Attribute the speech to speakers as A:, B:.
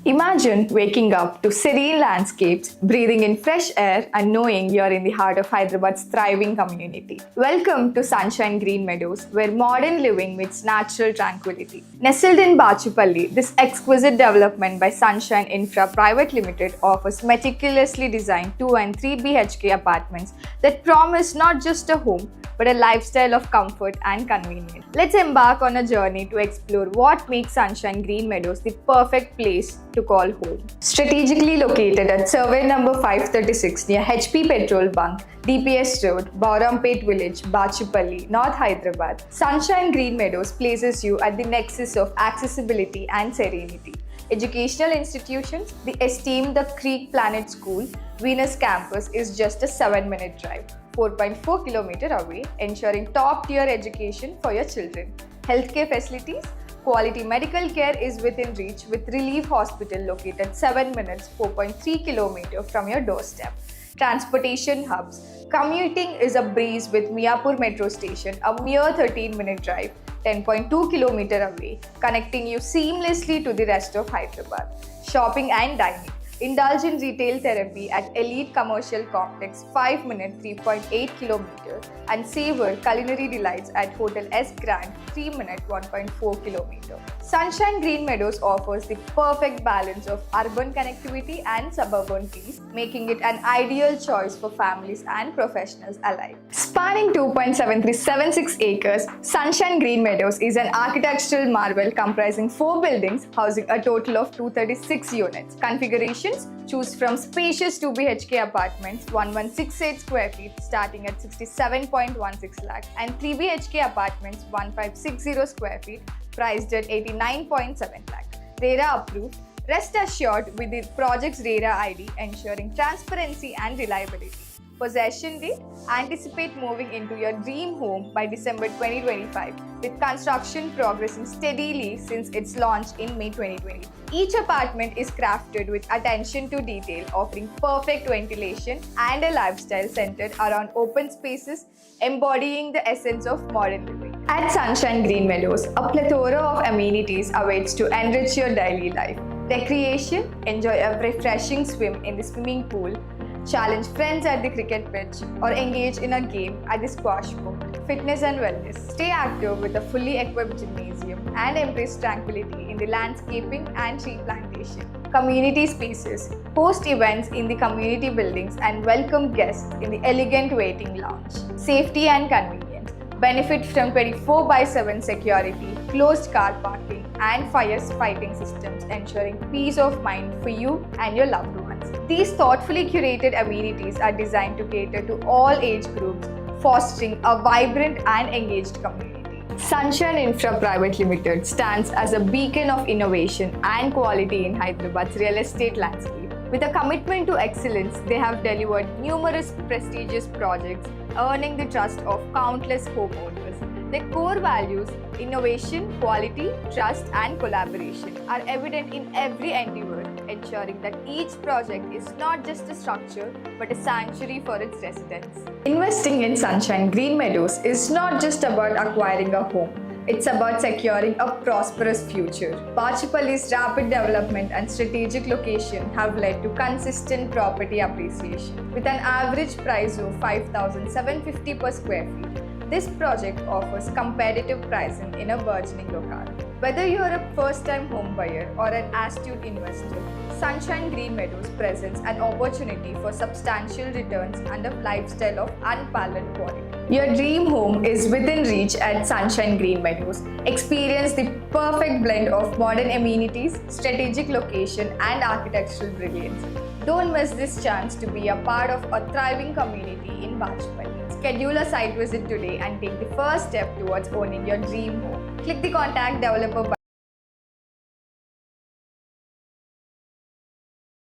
A: Imagine waking up to serene landscapes, breathing in fresh air, and knowing you're in the heart of Hyderabad's thriving community. Welcome to Sunshine Green Meadows, where modern living meets natural tranquility. Nestled in Bachupalli, this exquisite development by Sunshine Infra Private Limited offers meticulously designed 2 and 3 BHK apartments that promise not just a home but a lifestyle of comfort and convenience. Let's embark on a journey to explore what makes Sunshine Green Meadows the perfect place to call home. Strategically located at survey number 536 near HP Petrol Bunk, DPS Road, Baurampet Village, Bachupalli, North Hyderabad, Sunshine Green Meadows places you at the nexus of accessibility and serenity. Educational institutions, the esteemed The Creek Planet School, Venus campus is just a 7-minute drive, 4.4 km away, ensuring top-tier education for your children. Healthcare facilities, quality medical care is within reach with Relief Hospital located 7 minutes, 4.3 km from your doorstep. Transportation hubs, commuting is a breeze with Miapur Metro Station, a mere 13-minute drive, 10.2 km away, connecting you seamlessly to the rest of Hyderabad. Shopping and dining. Indulge in retail therapy at Elite Commercial Complex 5 minute 3.8 km and savor culinary delights at Hotel S Grand 3 minute 1.4 km. Sunshine Green Meadows offers the perfect balance of urban connectivity and suburban peace, making it an ideal choice for families and professionals alike. Spanning 2.7376 acres, Sunshine Green Meadows is an architectural marvel comprising 4 buildings housing a total of 236 units. Configuration: choose from spacious 2 BHK apartments, 1168 square feet starting at 67.16 lakh and 3 BHK apartments, 1560 square feet priced at 89.7 lakh. RERA approved. Rest assured with the project's RERA ID ensuring transparency and reliability. Possession date: anticipate moving into your dream home by December 2025 with construction progressing steadily since its launch in May 2020. Each apartment is crafted with attention to detail, offering perfect ventilation and a lifestyle centered around open spaces, embodying the essence of modern living. At Sunshine Green Meadows, a plethora of amenities awaits to enrich your daily life. Recreation: enjoy a refreshing swim in the swimming pool, challenge friends at the cricket pitch, or engage in a game at the squash court. Fitness and wellness: stay active with a fully equipped gymnasium and embrace tranquility in the landscaping and tree plantation. Community spaces: host events in the community buildings and welcome guests in the elegant waiting lounge. Safety and convenience: benefit from 24/7 security, closed car parking, and fire fighting systems, ensuring peace of mind for you and your loved ones. These thoughtfully curated amenities are designed to cater to all age groups, fostering a vibrant and engaged community. Sunshine Infra Private Limited stands as a beacon of innovation and quality in Hyderabad's real estate landscape. With a commitment to excellence, they have delivered numerous prestigious projects, earning the trust of countless homeowners. Their core values, innovation, quality, trust, and collaboration, are evident in every endeavor, ensuring that each project is not just a structure but a sanctuary for its residents. Investing in Sunshine Green Meadows is not just about acquiring a home. It's about securing a prosperous future. Bachupalli's rapid development and strategic location have led to consistent property appreciation. With an average price of 5,750 per square feet, this project offers competitive pricing in a burgeoning locale. Whether you are a first-time home buyer or an astute investor, Sunshine Green Meadows presents an opportunity for substantial returns and a lifestyle of unparalleled quality. Your dream home is within reach at Sunshine Green Meadows. Experience the perfect blend of modern amenities, strategic location, and architectural brilliance. Don't miss this chance to be a part of a thriving community in Bachupalli. Schedule a site visit today and take the first step towards owning your dream home. Click the contact developer button